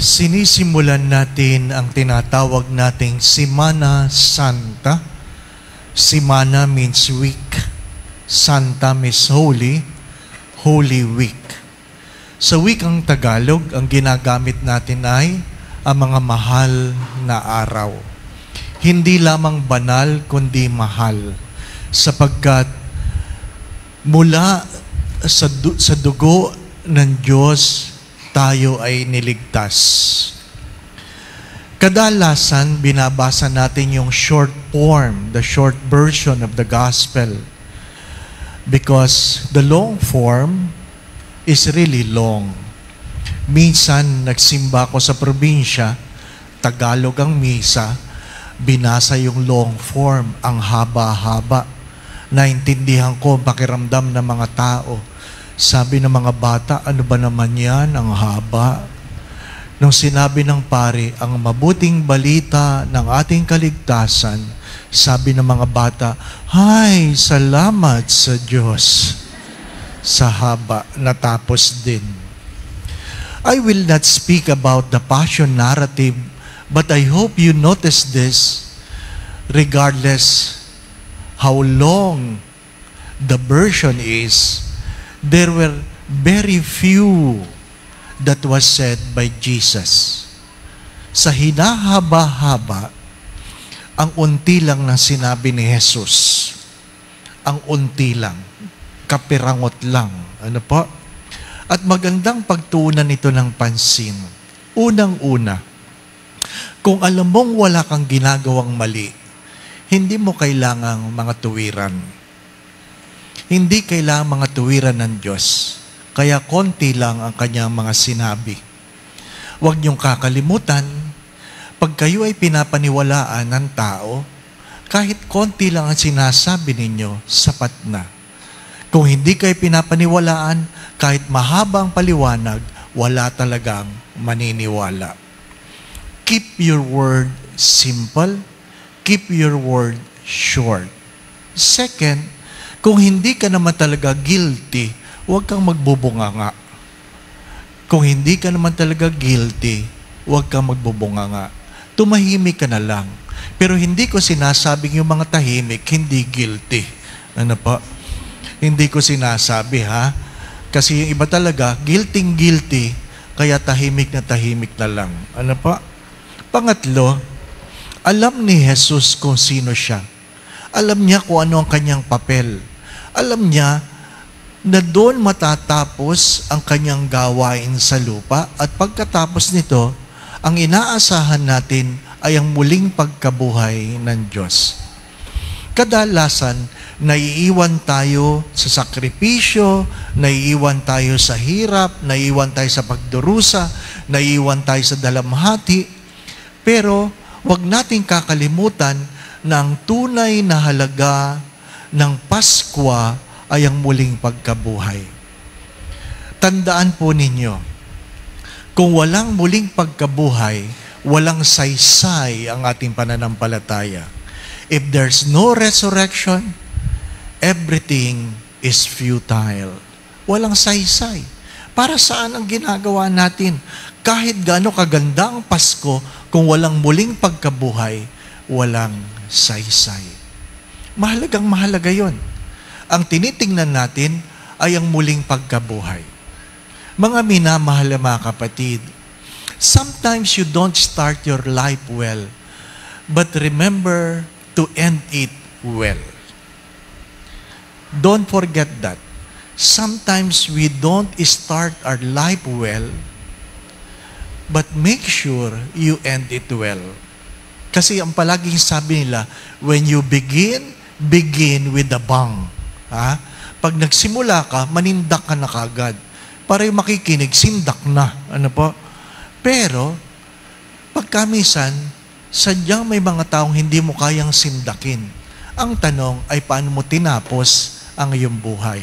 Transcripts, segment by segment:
Sinisimulan natin ang tinatawag nating Semana Santa. Semana means week. Santa means holy. Holy Week. Sa wikang Tagalog, ang ginagamit natin ay ang mga mahal na araw. Hindi lamang banal, kundi mahal. Sapagkat mula sa dugo ng Diyos, tayo ay niligtas. Kadalasan, binabasa natin yung short form, the short version of the gospel. Because the long form is really long. Minsan, nagsimba ko sa probinsya, Tagalog ang misa, binasa yung long form, ang haba-haba. Naintindihan ko ang pakiramdam ng mga tao. Sabi ng mga bata, ano ba naman yan? Ang haba. Nung sinabi ng pari, ang mabuting balita ng ating kaligtasan, sabi ng mga bata, "Hay, salamat sa Diyos." Sa haba, natapos din. I will not speak about the passion narrative, but I hope you notice this, regardless how long the version is, there were very few that was said by Jesus. Sa hinahaba-haba, ang unti lang na sinabi ni Jesus. Ang unti lang. Kapirangot lang. Ano po? At magandang pagtuunan ito ng pansin. Unang-una, kung alam mong wala kang ginagawang mali, hindi mo kailangang mga tuwiran. Hindi kailangang mga tuwiran ng Diyos. Kaya konti lang ang kanyang mga sinabi. Huwag niyong kakalimutan, pag kayo ay pinapaniwalaan ng tao, kahit konti lang ang sinasabi ninyo, sapat na. Kung hindi kayo pinapaniwalaan, kahit mahaba ang paliwanag, wala talagang maniniwala. Keep your word simple. Keep your word short. Second, kung hindi ka naman talaga guilty, huwag kang magbubunganga. Kung hindi ka naman talaga guilty, huwag kang magbubunganga. Tumahimik ka na lang. Pero hindi ko sinasabing yung mga tahimik, hindi guilty. Ano pa? Hindi ko sinasabi, ha? Kasi yung iba talaga, guilty, kaya tahimik na lang. Ano pa? Pangatlo, alam ni Jesus kung sino siya. Alam niya kung ano ang kanyang papel. Alam niya na doon matatapos ang kanyang gawain sa lupa at pagkatapos nito, ang inaasahan natin ay ang muling pagkabuhay ng Diyos. Kadalasan, naiiwan tayo sa sakripisyo, naiiwan tayo sa hirap, naiiwan tayo sa pagdurusa, naiiwan tayo sa dalamhati, pero huwag nating kakalimutan na ang tunay na halaga ng Pasko ay ang muling pagkabuhay. Tandaan po ninyo, kung walang muling pagkabuhay, walang saysay ang ating pananampalataya. If there's no resurrection, everything is futile. Walang saysay. Para saan ang ginagawa natin? Kahit gaano kaganda ang Pasko, kung walang muling pagkabuhay, walang saysay. Mahalaga yon. Ang tinitingnan natin ay ang muling pagkabuhay. Mga minamahal na mga kapatid, sometimes you don't start your life well, but remember to end it well. Don't forget that. Sometimes we don't start our life well, but make sure you end it well. Kasi ang palaging sabi nila, when you begin with a bang. Ha? Pag nagsimula ka, manindak ka na kagad. Para yung makikinig, sindak na. Ano po? Pero, pagkamisan, sadyang may mga taong hindi mo kayang sindakin. Ang tanong ay paano mo tinapos ang iyong buhay.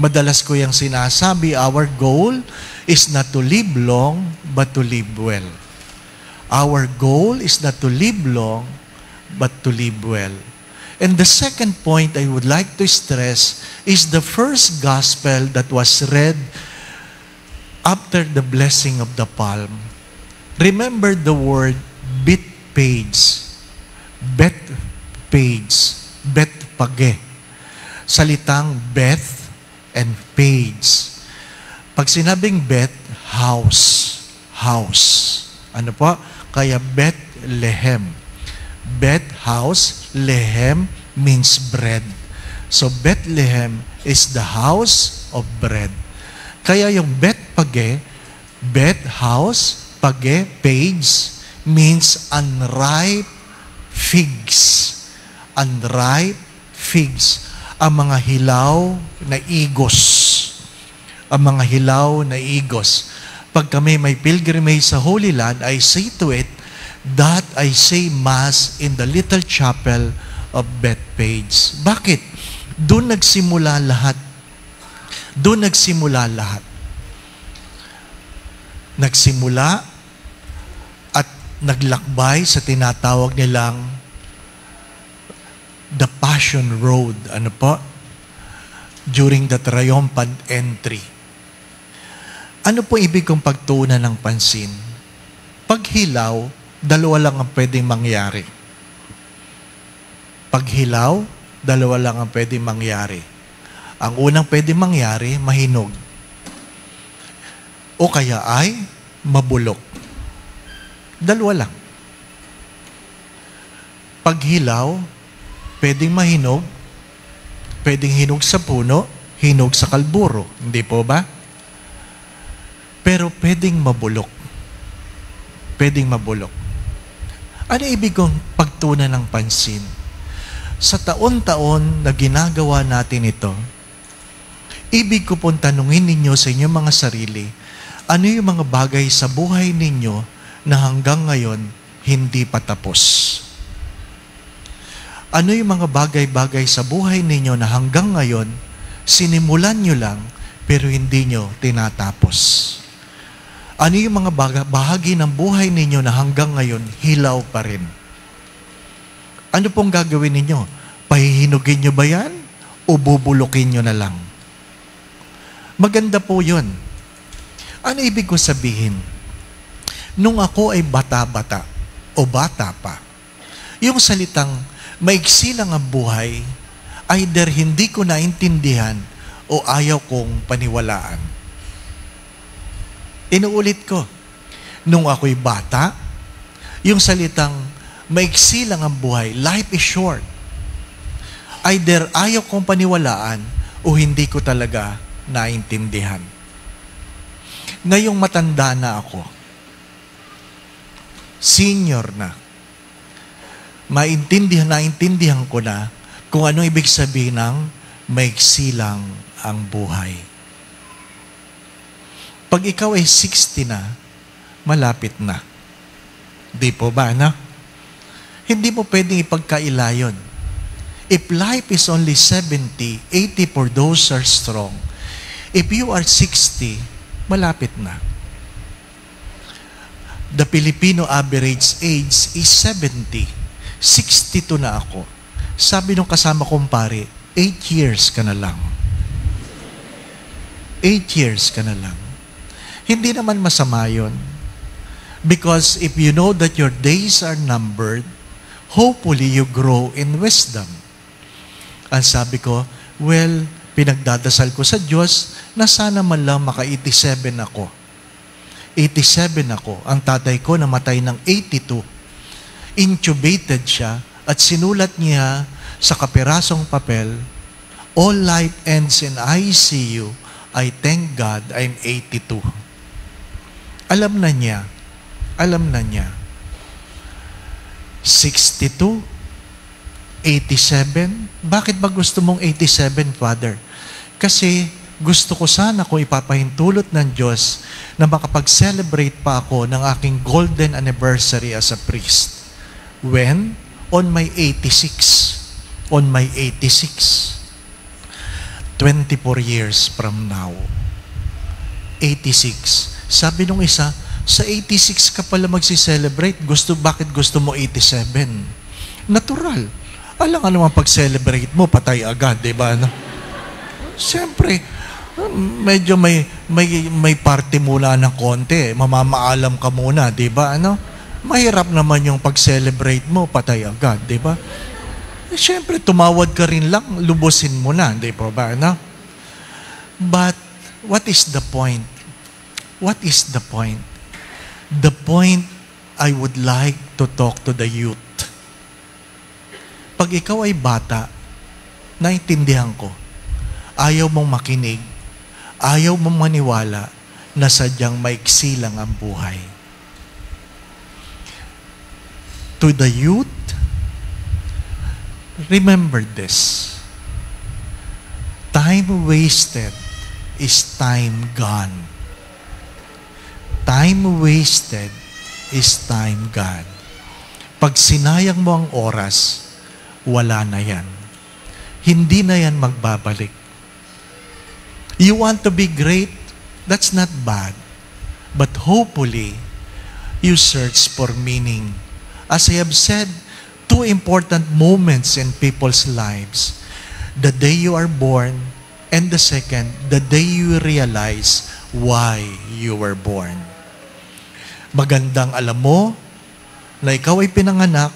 Madalas ko yung sinasabi, our goal is not to live long, but to live well. Our goal is not to live long, but to live well. And the second point I would like to stress is the first gospel that was read after the blessing of the palm. Remember the word bit page. Bet page. Bet page. Salitang Beth and page. Pag sinabing Bet, house. House. Ano po? Kaya Bethlehem. Bet, house. Lehem means bread. So Bethlehem is the house of bread. Kaya yung Bet page, Bet house, page, page, means unripe figs. Unripe figs. Ang mga hilaw na igos. Ang mga hilaw na igos. Pag kami may pilgrimage sa Holy Land, I say to it that I say Mass in the little chapel of Bethpage. Bakit? Doon nagsimula lahat. Doon nagsimula lahat. Nagsimula at naglakbay sa tinatawag nilang the Passion Road. Ano po? During the triumphant entry. Ano po ibig kong pagtuunan ng pansin? Paghilaw, dalawa lang ang pwedeng mangyari. Paghilaw, dalawa lang ang pwedeng mangyari. Ang unang pwedeng mangyari, mahinog. O kaya ay mabulok. Dalawa lang. Paghilaw, pwedeng mahinog, pwedeng hinog sa puno, hinog sa kalburo. Hindi po ba? Pero pwedeng mabulok. Pwedeng mabulok. Ano ibig kong pagtunan ng pansin? Sa taon-taon na ginagawa natin ito, ibig ko pong tanungin ninyo sa inyong mga sarili, ano yung mga bagay sa buhay ninyo na hanggang ngayon hindi pa tapos? Ano yung mga bagay-bagay sa buhay ninyo na hanggang ngayon sinimulan nyo lang pero hindi nyo tinatapos? Ano yung mga bahagi ng buhay ninyo na hanggang ngayon hilaw pa rin? Ano pong gagawin ninyo? Pahihinugin nyo ba yan? O bubulukin nyo na lang? Maganda po yun. Ano ibig ko sabihin? Nung ako ay bata-bata o bata pa, yung salitang maiksi lang ang buhay, either hindi ko naintindihan o ayaw kong paniwalaan. Inuulit ko, nung ako'y bata, yung salitang maiksi lang ang buhay, life is short. Either ayaw kong paniwalaan o hindi ko talaga naintindihan. Ngayong matanda na ako, senior na, naintindihan ko na kung anong ibig sabihin ng maiksi lang ang buhay. Pag ikaw ay 60 na, malapit na. Di po ba, no? Hindi mo pwedeng ipagkaila yun. If life is only 70, 80 for those who are strong. If you are 60, malapit na. The Filipino average age is 70. 62 na ako. Sabi nung kasama kong pare, 8 years ka na lang. 8 years ka na lang. Hindi naman masama yun. Because if you know that your days are numbered, hopefully you grow in wisdom. Ang sabi ko, well, pinagdadasal ko sa Diyos na sana man lang maka-87 ako. 87 ako. Ang tatay ko namatay ng 82. Intubated siya at sinulat niya sa kapirasong papel, all life ends in ICU. I thank God I'm 82. Alam na niya. 62, 87. Bakit ba gusto mong 87, Father? Kasi gusto ko sana kung ipapahintulot ng Diyos na makapag-celebrate pa ako ng aking golden anniversary as a priest. When? On my 86. On my 86. 24 years from now. 86. Sabi nung isa, sa 86 ka pala magsi-celebrate. Bakit gusto mo 87? Natural. Alam nga naman pag-celebrate mo, patay agad, di ba? No? Siyempre, medyo may party muna ng konti. Mamamaalam ka muna, di ba? Mahirap naman yung pag-celebrate mo, patay agad, di ba? Siyempre, tumawad ka rin lang, lubusin mo na, di ba? But, what is the point? What is the point? The point, I would like to talk to the youth. Pag ikaw ay bata, naintindihan ko, ayaw mong makinig, ayaw mong maniwala na sadyang maiksi lang ang buhay. To the youth, remember this. Time wasted is time gone. Time wasted is time gone. Pag sinayang mo ang oras, wala na yan. Hindi na yan magbabalik. You want to be great? That's not bad. But hopefully, you search for meaning. As I have said, two important moments in people's lives. The day you are born, and the second, the day you realize why you were born. Magandang alam mo na ikaw ay pinanganak,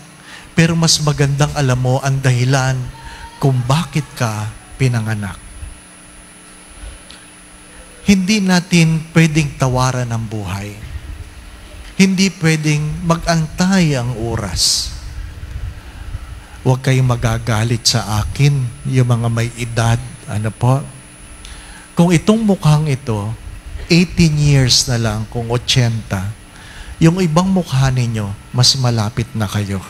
pero mas magandang alam mo ang dahilan kung bakit ka pinanganak. Hindi natin pwedeng tawaran ang buhay. Hindi pwedeng mag-antay ang oras. Huwag kayong magagalit sa akin, yung mga may edad. Ano po? Kung itong mukhang ito, 18 years na lang, kung 80, yung ibang mukha ninyo, mas malapit na kayo.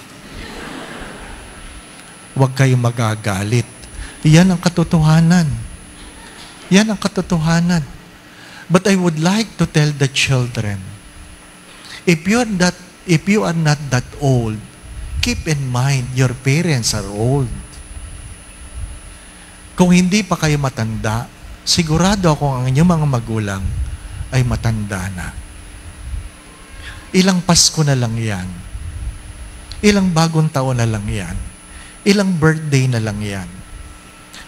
Huwag kayong magagalit. Yan ang katotohanan. Yan ang katotohanan. But I would like to tell the children, if you are not that old, keep in mind your parents are old. Kung hindi pa kayo matanda, sigurado ako ang inyong mga magulang ay matanda na. Ilang Pasko na lang yan. Ilang bagong taon na lang yan. Ilang birthday na lang yan.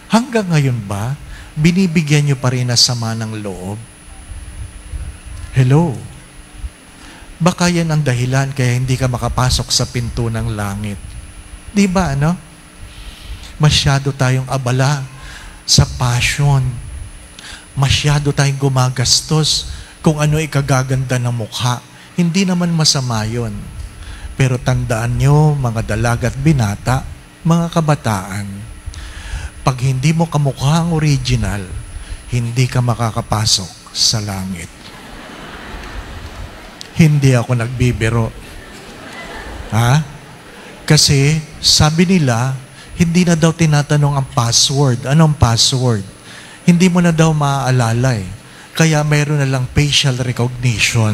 Hanggang ngayon ba, binibigyan nyo pa rin na sama ng loob? Hello? Baka yan ang dahilan kaya hindi ka makapasok sa pinto ng langit. Di ba, Masyado tayong abala sa passion. Masyado tayong gumagastos kung ano ikagaganda ng mukha. Hindi naman masama yun. Pero tandaan nyo, mga dalaga at binata, mga kabataan, pag hindi mo kamukha ang original, hindi ka makakapasok sa langit. Hindi ako nagbibiro. Kasi sabi nila, hindi na daw tinatanong ang password. Anong password? Hindi mo na daw maaalala eh. Kaya meron na lang facial recognition.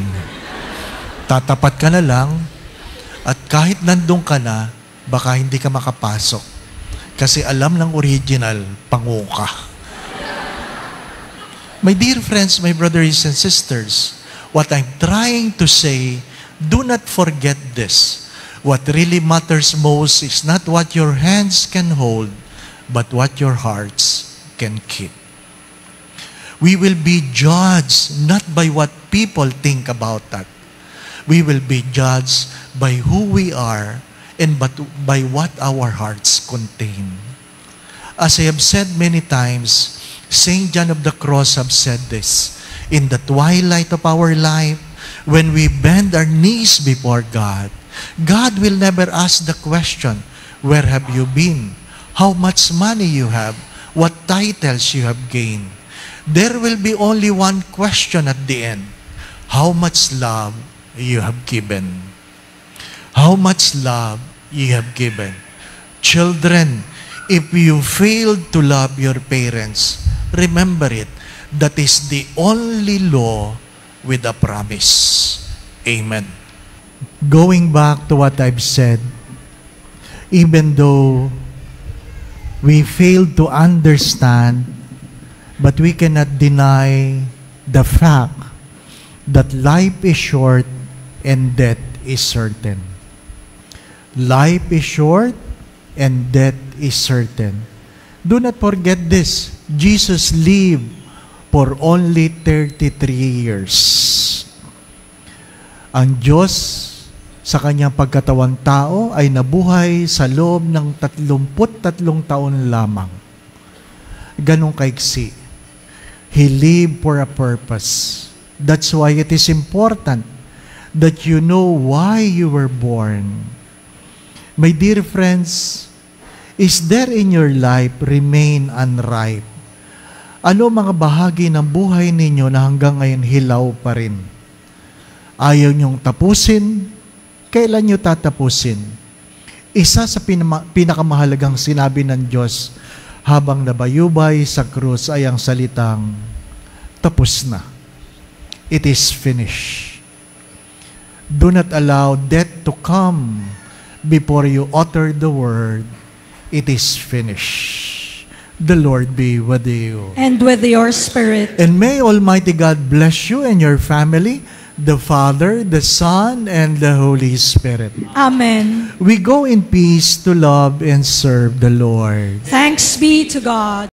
Tatapat ka na lang, at kahit nandun ka na, baka hindi ka makapasok. Kasi alam ng original, pangu ka. My dear friends, my brothers and sisters, what I'm trying to say, do not forget this. What really matters most is not what your hands can hold, but what your hearts can keep. We will be judged not by what people think about that. We will be judged by who we are and by what our hearts contain. As I have said many times, St. John of the Cross have said this, in the twilight of our life, when we bend our knees before God, God will never ask the question, where have you been? How much money you have? What titles you have gained? There will be only one question at the end, how much love you have given? How much love you have given? Children, if you failed to love your parents, remember it. That is the only law with a promise. Amen. Going back to what I've said, even though we fail to understand, but we cannot deny the fact that life is short and death is certain. Life is short and death is certain. Do not forget this. Jesus lived for only 33 years. Ang Diyos sa kanyang pagkatawang tao ay nabuhay sa loob ng 33 taon lamang. Ganong kaiksi. He lived for a purpose. That's why it is important that you know why you were born. My dear friends, is there in your life remain unripe? Ano mga bahagi ng buhay ninyo na hanggang ngayon hilaw pa rin? Ayaw niyong tapusin? Kailan niyo tatapusin? Isa sa pinakamahalagang sinabi ng Diyos habang nabayubay sa krus ay ang salitang, tapos na. It is finished. Do not allow death to come before you utter the word, it is finished. The Lord be with you. And with your spirit. And may Almighty God bless you and your family, the Father, the Son, and the Holy Spirit. Amen. We go in peace to love and serve the Lord. Thanks be to God.